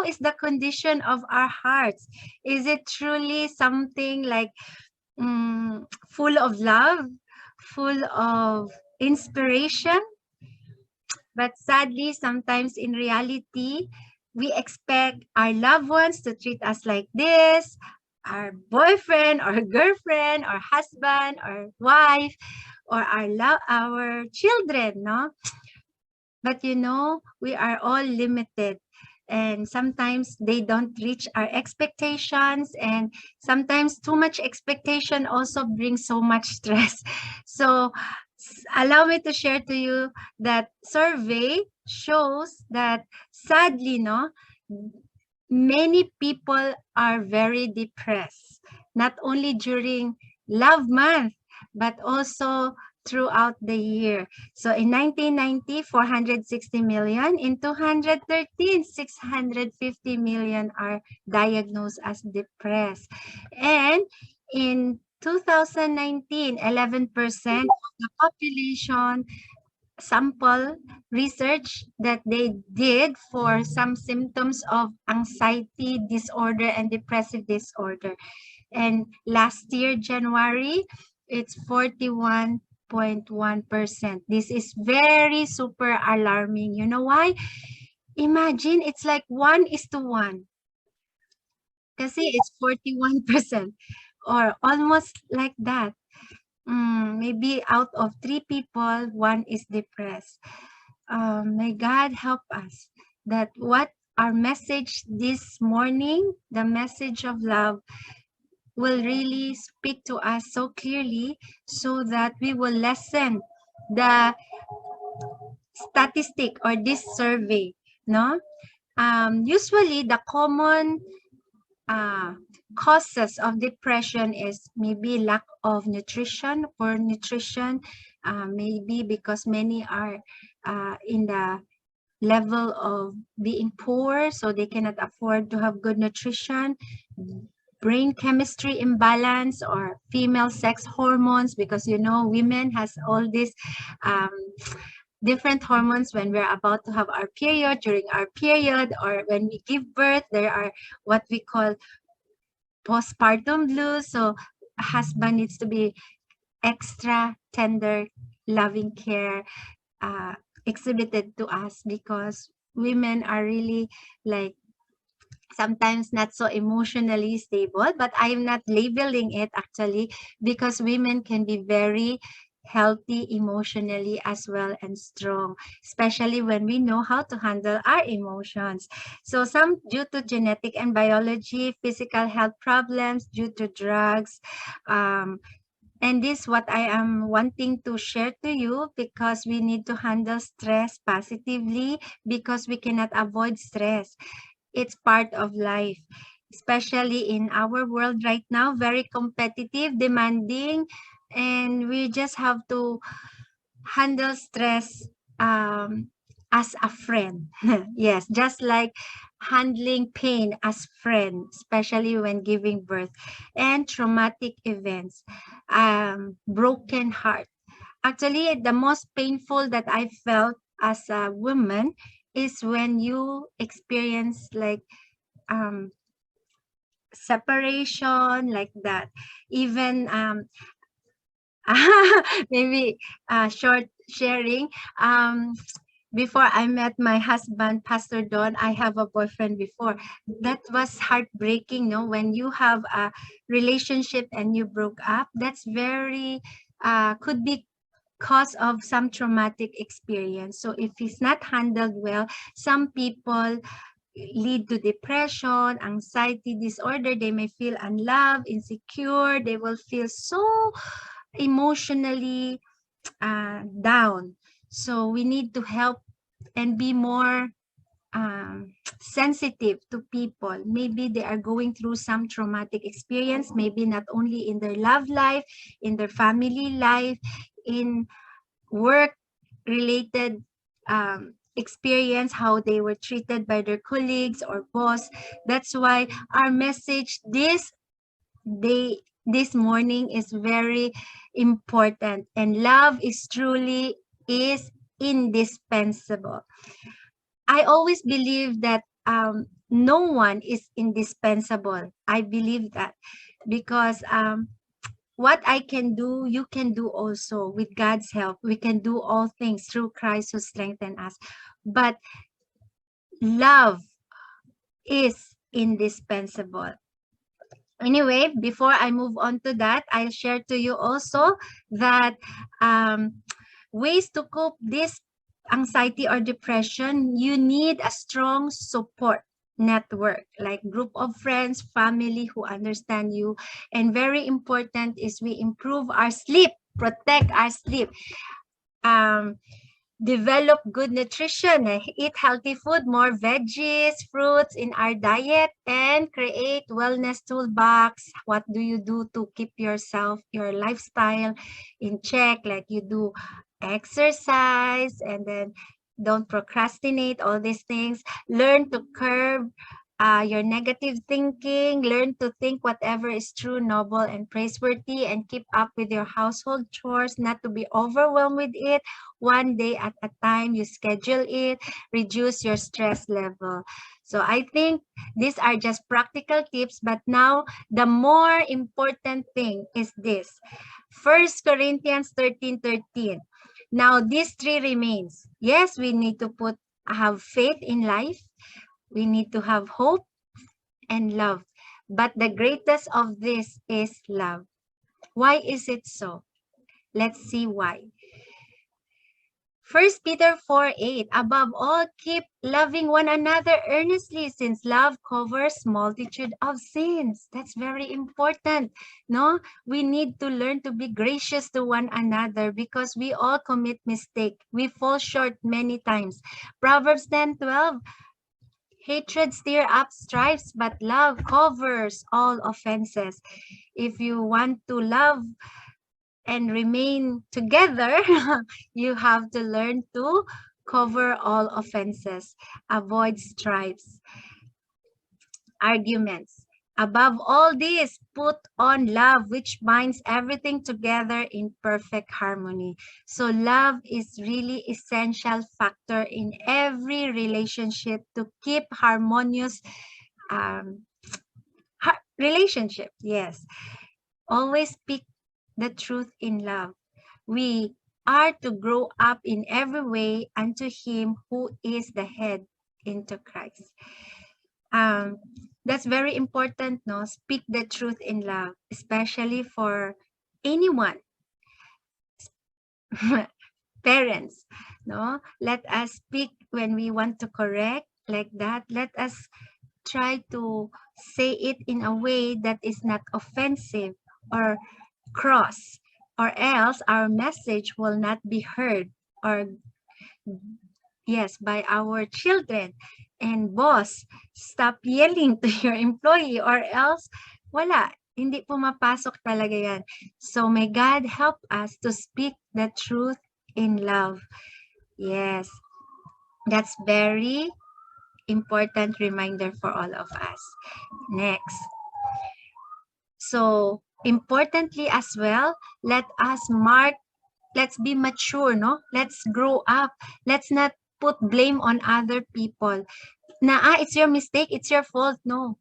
how is the condition of our hearts? Is it truly something like full of love, full of inspiration? But sadly, sometimes in reality, we expect our loved ones to treat us like this, our boyfriend or girlfriend or husband or wife or our children, no? But you know, we are all limited. And sometimes they don't reach our expectations, and sometimes too much expectation also brings so much stress. So allow me to share to you that survey shows that sadly, no, many people are very depressed, not only during love month, but also throughout the year. So in 1990, 460 million. In 2013, 650 million are diagnosed as depressed. And in 2019, 11% of the population sample research that they did for some symptoms of anxiety disorder and depressive disorder. And last year, January, it's 41.1%. This is very super alarming. You know why? Imagine it's like 1:1. Kasi it's 41% or almost like that. Maybe out of 3 people, 1 is depressed. May God help us that what our message this morning, the message of love, will really speak to us so clearly so that we will lessen the statistic or this survey, no? Usually the common causes of depression is maybe lack of nutrition, poor nutrition, maybe because many are in the level of being poor, so they cannot afford to have good nutrition, brain chemistry imbalance or female sex hormones, because you know women has all these different hormones when we're about to have our period, during our period, or when we give birth. There are what we call postpartum blues. So a husband needs to be extra tender, loving care exhibited to us, because women are really like sometimes not so emotionally stable. But I'm not labeling it actually, because women can be very healthy emotionally as well and strong, especially when we know how to handle our emotions. So some due to genetic and biology, physical health problems due to drugs, and this what I am wanting to share to you, because we need to handle stress positively, because we cannot avoid stress. It's part of life, especially in our world right now, very competitive, demanding, and we just have to handle stress as a friend. Yes, just like handling pain as friend, especially when giving birth, and traumatic events, broken heart. Actually, the most painful that I felt as a woman is when you experience like separation like that. Even maybe short sharing. Before I met my husband, Pastor Don, I have a boyfriend before. That was heartbreaking, no? When you have a relationship and you broke up, that's very could be cause of some traumatic experience. So if it's not handled well, some people lead to depression, anxiety disorder. They may feel unloved, insecure. They will feel so emotionally down. So we need to help and be more sensitive to people. Maybe they are going through some traumatic experience, maybe not only in their love life, in their family life, in work related experience, how they were treated by their colleagues or boss. That's why our message this morning is very important, and love is truly is indispensable. I always believe that no one is indispensable. I believe that because what I can do, you can do also with God's help. We can do all things through Christ who strengthens us. But love is indispensable. Anyway, before I move on to that, I'll share to you also that ways to cope this anxiety or depression. You need a strong support network, like group of friends, family who understand you. And very important is we improve our sleep, protect our sleep. Develop good nutrition, eat healthy food, more veggies, fruits in our diet, and create wellness toolbox. What do you do to keep yourself, your lifestyle in check? Like you do exercise and then don't procrastinate, all these things. Learn to curb your negative thinking. Learn to think whatever is true, noble, and praiseworthy, and keep up with your household chores, not to be overwhelmed with it. One day at a time, you schedule it, reduce your stress level. So I think these are just practical tips, but now the more important thing is this. 1 Corinthians 13:13. Now these three remains. Yes, we need to have faith in life. We need to have hope and love. But the greatest of this is love. Why is it so? Let's see why. 1 Peter 4:8, above all, keep loving one another earnestly, since love covers multitude of sins. That's very important. No, we need to learn to be gracious to one another because we all commit mistake. We fall short many times. Proverbs 10:12, hatred stir up strifes, but love covers all offenses. If you want to love and remain together, you have to learn to cover all offenses, avoid strifes, arguments. Above all this, put on love, which binds everything together in perfect harmony. So love is really essential factor in every relationship to keep harmonious relationship. Yes. Always speak the truth in love. We are to grow up in every way unto him who is the head, into Christ. That's very important, no? Speak the truth in love, especially for anyone. Parents, no? Let us speak when we want to correct, like that. Let us try to say it in a way that is not offensive or cross, or else our message will not be heard, or yes, by our children. And boss, stop yelling to your employee, or else wala, hindi pumapasok talaga yan. So may God help us to speak the truth in love. Yes, that's very important reminder for all of us. Next. So importantly as well, let's be mature, no? Let's grow up. Let's not put blame on other people. It's your mistake, it's your fault. No.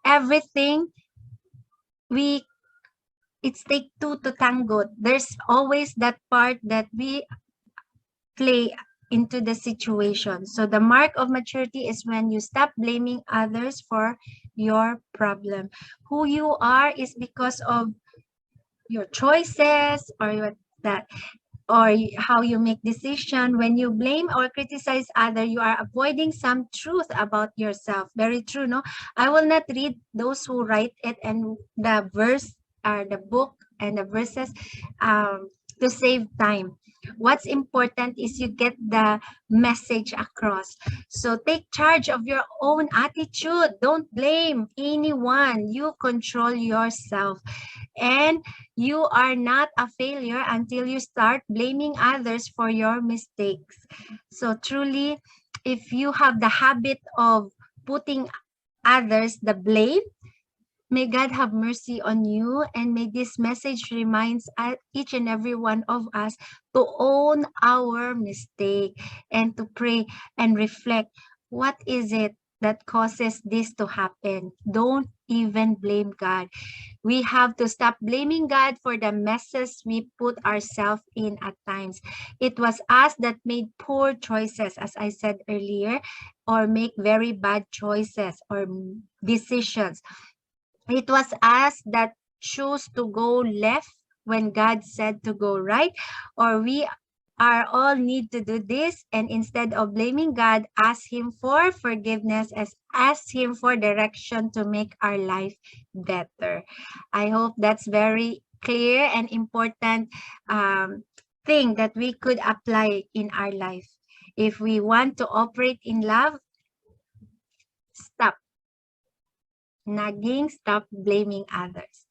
Everything, it's take two to tango. There's always that part that we play into the situation. So the mark of maturity is when you stop blaming others for your problem. Who you are is because of your choices, or how you make decision. When you blame or criticize other, you are avoiding some truth about yourself. Very true, no? I will not read those who write it and the verse or the book and the verses to save time. What's important is you get the message across. So take charge of your own attitude. Don't blame anyone. You control yourself. And you are not a failure until you start blaming others for your mistakes. So truly, if you have the habit of putting others the blame, may God have mercy on you, and may this message reminds each and every one of us to own our mistake and to pray and reflect. What is it that causes this to happen. Don't even blame God. We have to stop blaming God for the messes we put ourselves in at times. It was us that made poor choices, as I said earlier, or make very bad choices or decisions. It was us that chose to go left when God said to go right, or we are all need to do this, and instead of blaming God, ask Him for forgiveness, as ask Him for direction to make our life better. I hope that's very clear and important thing that we could apply in our life. If we want to operate in love, stop nagging, stop blaming others.